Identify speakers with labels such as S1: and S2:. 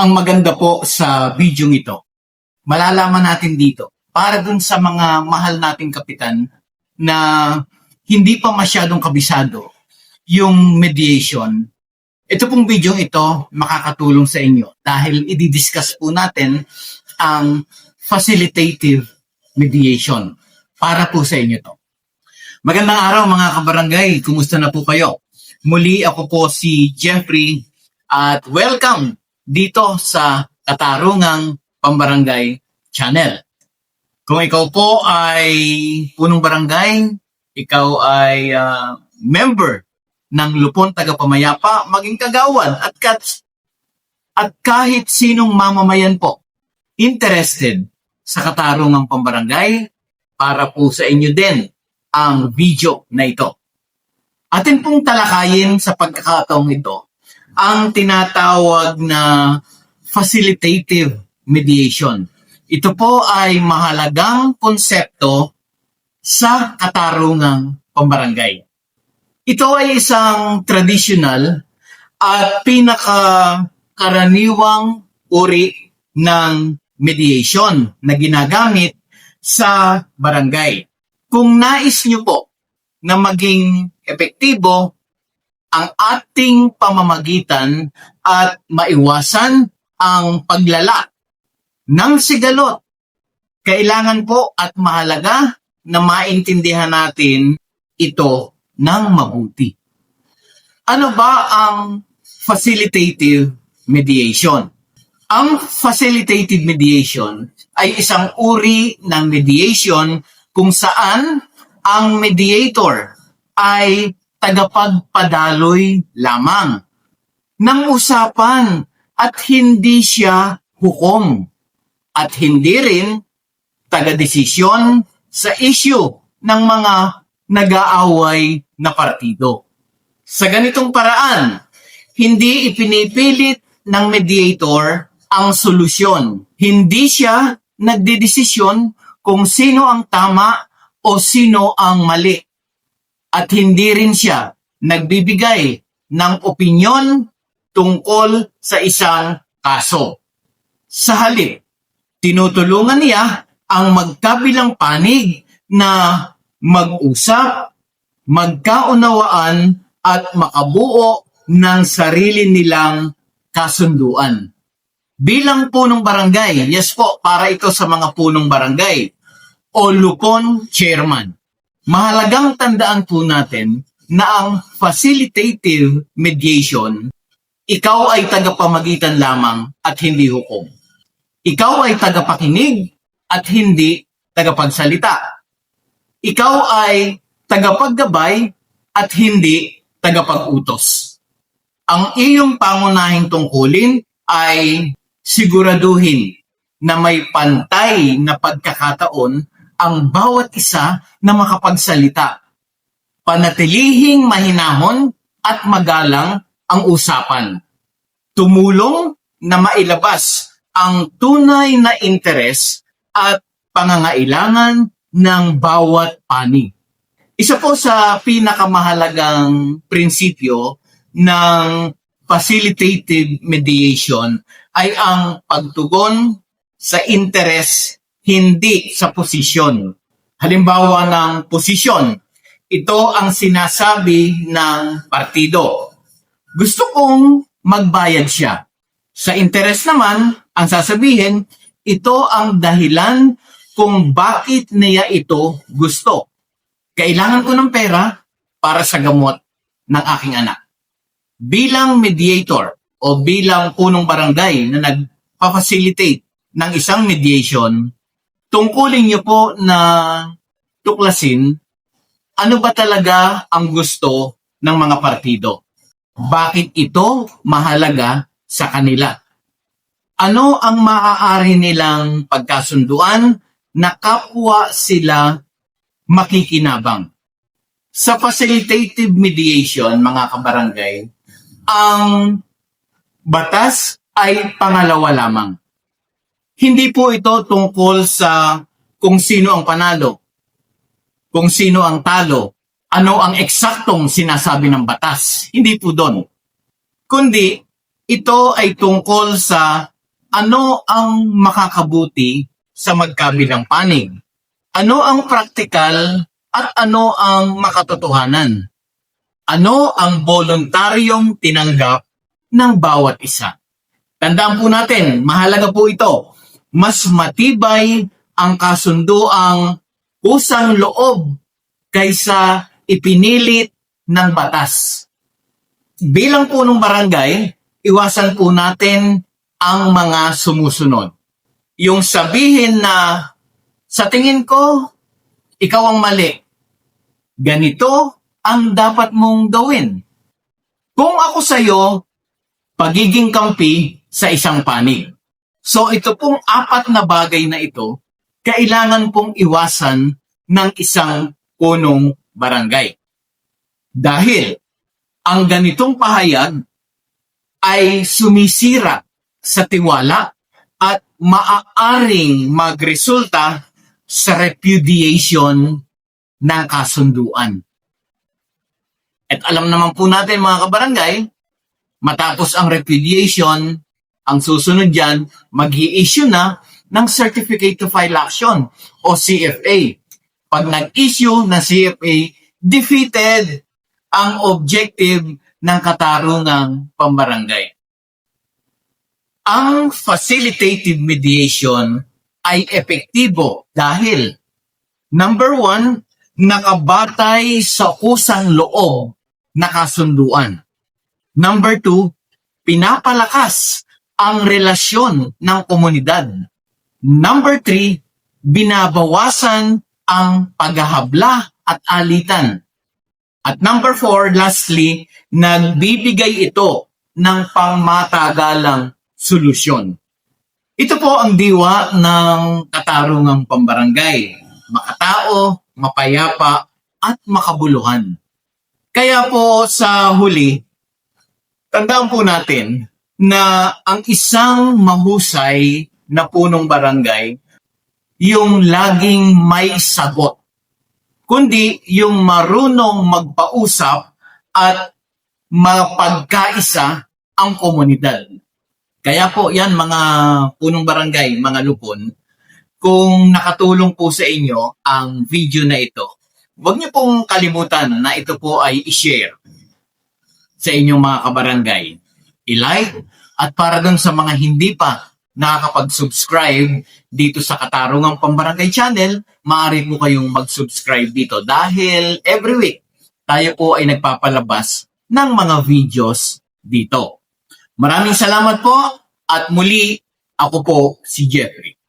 S1: Ang maganda po sa video ito, malalaman natin dito para dun sa mga mahal nating kapitan na hindi pa masyadong kabisado yung mediation. Ito pong video ito makakatulong sa inyo dahil i-discuss po natin ang facilitative mediation para po sa inyo to. Magandang araw mga kabarangay, kumusta na po kayo? Muli ako po si Jeffrey at welcome dito sa Katarungang Pambarangay Channel. Kung ikaw po ay punong barangay, ikaw ay member ng Lupon Tagapamayapa, maging kagawad at kahit sinong mamamayan po interested sa Katarungang Pambarangay, para po sa inyo din ang video na ito. Atin pong talakayin sa pagkakataong ito ang tinatawag na facilitative mediation. Ito po ay mahalagang konsepto sa Katarungang Pambarangay. Ito ay isang traditional at pinakakaraniwang uri ng mediation na ginagamit sa barangay. Kung nais nyo po na maging epektibo ang ating pamamagitan at maiwasan ang paglala ng sigalot, kailangan po at mahalaga na maintindihan natin ito ng mabuti. Ano ba ang facilitative mediation? Ang facilitative mediation ay isang uri ng mediation kung saan ang mediator ay tagapagpadaloy lamang ng usapan at hindi siya hukom at hindi rin taga-desisyon sa issue ng mga nag-aaway na partido. Sa ganitong paraan, hindi ipinipilit ng mediator ang solusyon. Hindi siya nagdedesisyon kung sino ang tama o sino ang mali. At hindi rin siya nagbibigay ng opinyon tungkol sa isang kaso. Sa halip, tinutulungan niya ang magkabilang panig na mag-usap, magkaunawaan at makabuo ng sarili nilang kasunduan. Bilang punong barangay, yes po, para ito sa mga punong barangay o lupon chairman. Mahalagang tandaan po natin na ang facilitative mediation, ikaw ay tagapamagitan lamang at hindi hukom. Ikaw ay tagapakinig at hindi tagapagsalita. Ikaw ay tagapaggabay at hindi tagapag-utos. Ang iyong pangunahing tungkulin ay siguraduhin na may pantay na pagkakataon ang bawat isa na makapagsalita. Panatilihing mahinahon at magalang ang usapan. Tumulong na mailabas ang tunay na interes at pangangailangan ng bawat panig. Isa po sa pinakamahalagang prinsipyo ng facilitative mediation ay ang pagtugon sa interes, hindi sa posisyon. Halimbawa ng posisyon, ito ang sinasabi ng partido. Gusto kong magbayad siya. Sa interes naman, ang sasabihin, ito ang dahilan kung bakit niya ito gusto. Kailangan ko ng pera para sa gamot ng aking anak. Bilang mediator o bilang punong barangay na nagpa-facilitate ng isang mediation, tungkulin niyo po na tuklasin ano ba talaga ang gusto ng mga partido. Bakit ito mahalaga sa kanila? Ano ang maaari nilang pagkasunduan na kapwa sila makikinabang? Sa facilitative mediation, mga kabarangay, ang batas ay pangalawa lamang. Hindi po ito tungkol sa kung sino ang panalo, kung sino ang talo, ano ang eksaktong sinasabi ng batas. Hindi po doon. Kundi ito ay tungkol sa ano ang makakabuti sa magkabilang panig. Ano ang praktikal at ano ang makatotohanan? Ano ang voluntaryong tinanggap ng bawat isa? Tandaan po natin, mahalaga po ito. Mas matibay ang kasunduang kusang loob kaysa ipinilit ng batas. Bilang punong barangay, iwasan po natin ang mga sumusunod. Yung sabihin na, sa tingin ko, ikaw ang mali. Ganito ang dapat mong gawin. Kung ako sa'yo, pagiging kampi sa isang panig. So ito pong 4 na bagay na ito, kailangan pong iwasan ng isang punong barangay. Dahil ang ganitong pahayag ay sumisira sa tiwala at maaaring magresulta sa repudiation ng kasunduan. At alam naman po natin mga kabarangay, matapos ang repudiation, ang susunod dyan, mag-i-issue na ng Certificate to File Action o CFA. Pag nag-issue ng CFA, defeated ang objective ng katarungang pambarangay. Ang facilitated mediation ay epektibo dahil number 1, nakabatay sa kusang loob na kasunduan. Number 2, pinapalakas ang relasyon ng komunidad. Number 3, binabawasan ang paghahabla at alitan. At number 4, lastly, nagbibigay ito ng pangmatagalang solusyon. Ito po ang diwa ng katarungang pambarangay. Makatao, mapayapa, at makabuluhan. Kaya po sa huli, tandaan po natin na ang isang mahusay na punong barangay, yung laging may sagot, kundi yung marunong magpausap at mapagkaisa ang komunidad. Kaya po yan mga punong barangay, mga lupon, kung nakatulong po sa inyo ang video na ito, huwag niyo pong kalimutan na ito po ay i-share sa inyong mga kabarangay. I-like at para dun sa mga hindi pa nakakapag-subscribe dito sa Katarungang Pambarangay Channel, maaari po kayong mag-subscribe dito dahil every week tayo po ay nagpapalabas ng mga videos dito. Maraming salamat po at muli ako po si Jeffrey.